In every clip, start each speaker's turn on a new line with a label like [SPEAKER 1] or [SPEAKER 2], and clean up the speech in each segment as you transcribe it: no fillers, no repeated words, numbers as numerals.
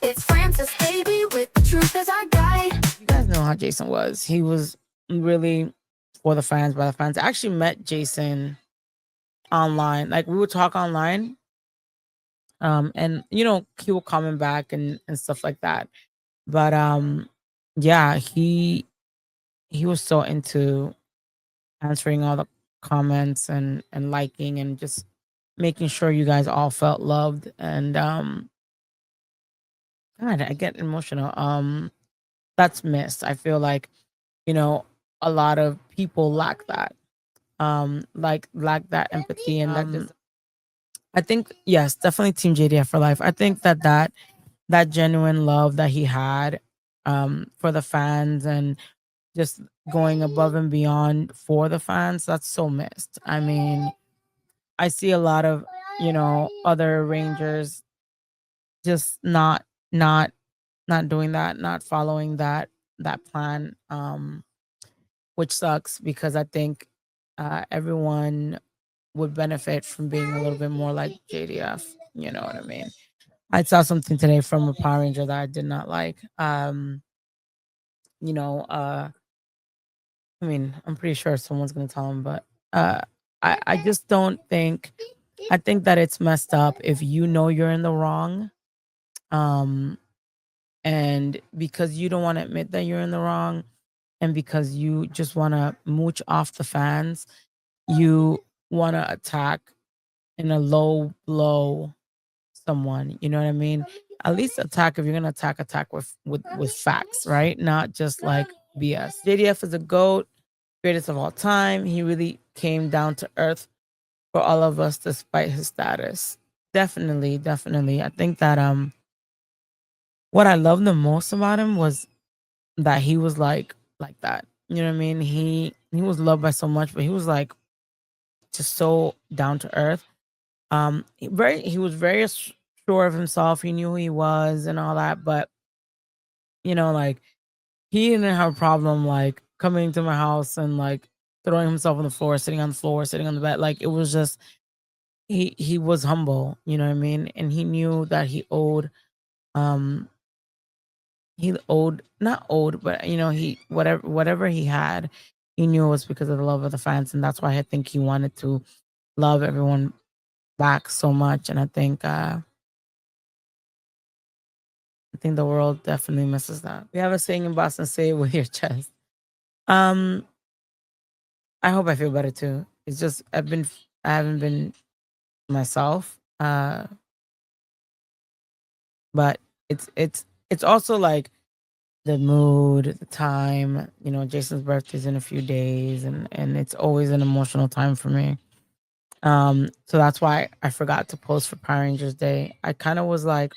[SPEAKER 1] It's Francis, baby, with the truth as our guide.
[SPEAKER 2] You guys know how Jason was. He was really for the fans, by the fans. I actually met Jason online. Like we would talk online. And he would comment back and stuff like that. But yeah, he was so into answering all the comments and liking and just making sure you guys all felt loved. And God, I get emotional. That's missed. I feel like, you know, a lot of people lack that. Like lack that empathy and that just I think yes, definitely Team JDF for life. I think that genuine love that he had for the fans and just going above and beyond for the fans, that's so missed. I mean, I see a lot of, other Rangers just not not doing that, not following that plan, which sucks because I think everyone would benefit from being a little bit more like JDF. You know what I mean? I saw something today from a Power Ranger that I did not like. You know, uh, I mean, I'm pretty sure someone's gonna tell him, but uh, I just don't think. I think that it's messed up if you know you're in the wrong, um, and because you don't want to admit that you're in the wrong, and because you just want to mooch off the fans, you want to attack in a low blow someone. You know what I mean? At least attack if you're gonna attack with facts, right? Not just like BS. JDF is a goat, greatest of all time. He really came down to earth for all of us despite his status. Definitely, definitely. I think that what I love the most about him was that he was like that. You know what I mean? He was loved by so much, but he was like just so down to earth. He was very sure of himself. He knew who he was and all that, but like he didn't have a problem like coming to my house and like throwing himself on the floor, sitting on the floor, sitting on the bed. Like it was just he was humble, you know what I mean? And he knew that um he owed not owed, but he whatever he had, he knew it was because of the love of the fans. And that's why I think he wanted to love everyone back so much. And I think the world definitely misses that. We have a saying in Boston, say it with your chest. Um, I hope I feel better too. It's just I haven't been myself. But it's also like the mood, the time. Jason's birthday's in a few days, and it's always an emotional time for me. So that's why I forgot to post for Power Rangers Day. I kind of was like,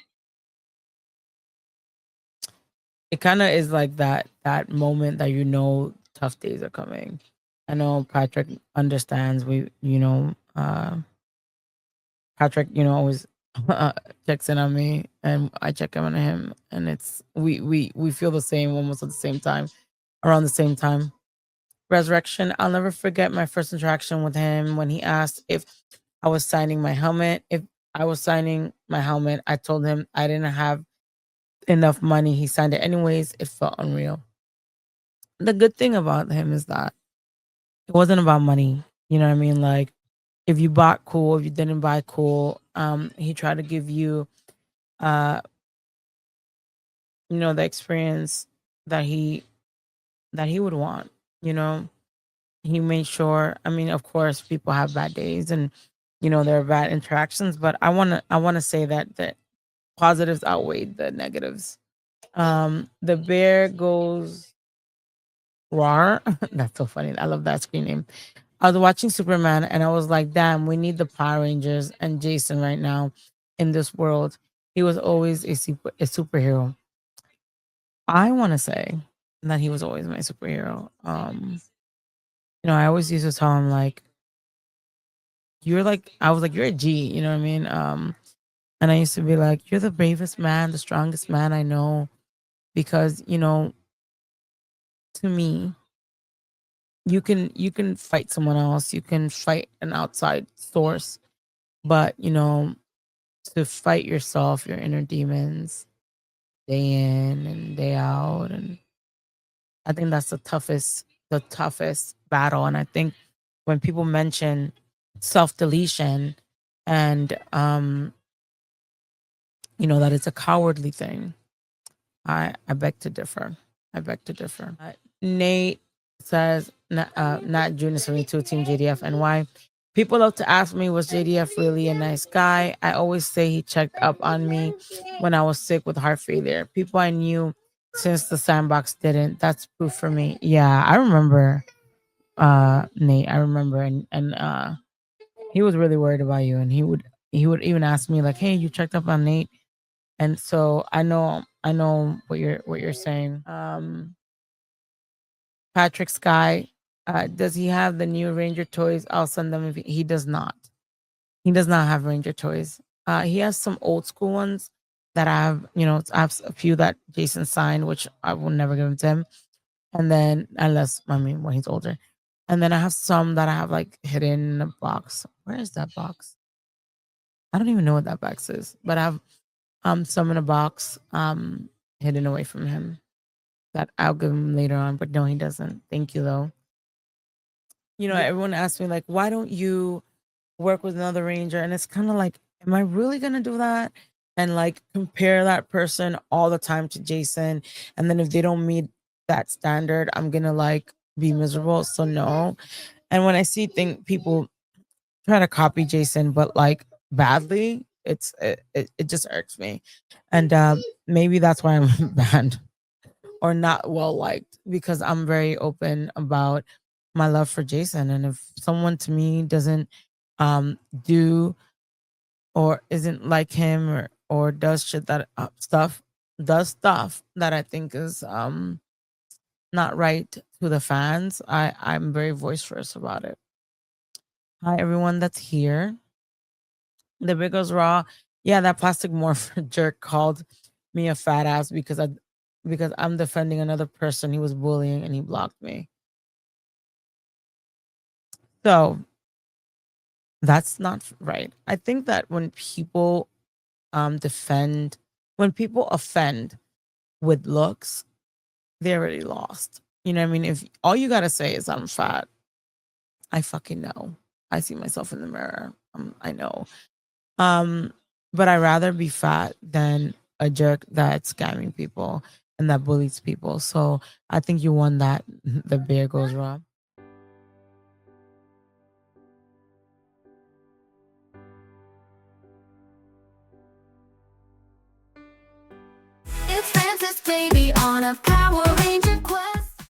[SPEAKER 2] it kind of is like that moment that tough days are coming. I know Patrick understands. Patrick, always checks in on me, and I check in on him, and it's we feel the same almost at the same time, around the same time. Resurrection. I'll never forget my first interaction with him when he asked if I was signing my helmet. If I was signing my helmet, I told him I didn't have enough money. He signed it anyways. It felt unreal. The good thing about him is that it wasn't about money. You know what I mean? Like if you bought cool, if you didn't buy cool, he tried to give you uh the experience that he would want. You know, he made sure. I mean, of course, people have bad days, and there are bad interactions, but I want to say that positives outweighed the negatives. The bear goes roar. That's so funny. I love that screen name. I was watching Superman and I was like, damn, we need the Power Rangers and Jason right now in this world. He was always a superhero. I want to say that he was always my superhero. I always used to tell him like, I was like, you're a G, you know what I mean? And I used to be like, you're the bravest man, the strongest man I know. Because, to me, you can fight someone else, you can fight an outside source, but to fight yourself, your inner demons, day in and day out. And I think that's the toughest battle. And I think when people mention self-deletion and that it's a cowardly thing, I beg to differ. I beg to differ. Nate says, not Junior 72, Team JDF. And why? People love to ask me, was JDF really a nice guy? I always say he checked up on me when I was sick with heart failure. People I knew since the sandbox didn't. That's proof for me. Yeah, I remember, Nate. I remember, and he was really worried about you, and he would even ask me like, "Hey, you checked up on Nate?" And so I know what you're saying. Patrick Sky, does he have the new Ranger toys? I'll send them. If he does not. He does not have Ranger toys. He has some old school ones that I have. I have a few that Jason signed, which I will never give them to him. And then, unless when he's older, and then I have some that I have like hidden in a box. Where is that box? I don't even know what that box is, but I have some in a box hidden away from him that I'll give him later on. But no, he doesn't. Thank you though. Everyone asks me like, why don't you work with another ranger? And it's kind of like, am I really gonna do that? And like compare that person all the time to Jason. And then if they don't meet that standard, I'm gonna like be miserable. So no. And when I see people try to copy Jason, but like badly, it just irks me. And maybe that's why I'm banned or not well liked, because I'm very open about my love for Jason. And if someone to me doesn't do or isn't like him, or does shit that does stuff that I think is not right to the fans, I'm very boisterous about it. Hi everyone that's here. The big goes raw. Yeah, that plastic morph jerk called me a fat ass because I'm defending another person he was bullying and he blocked me. So that's not right. I think that when people when people offend with looks, they're already lost. You know what I mean? If all you gotta say is I'm fat, I fucking know. I see myself in the mirror. I know. Um, but I'd rather be fat than a jerk that's scamming people and that bullies people. So I think you won that. The bear goes raw.
[SPEAKER 1] It's Francis, baby, on a power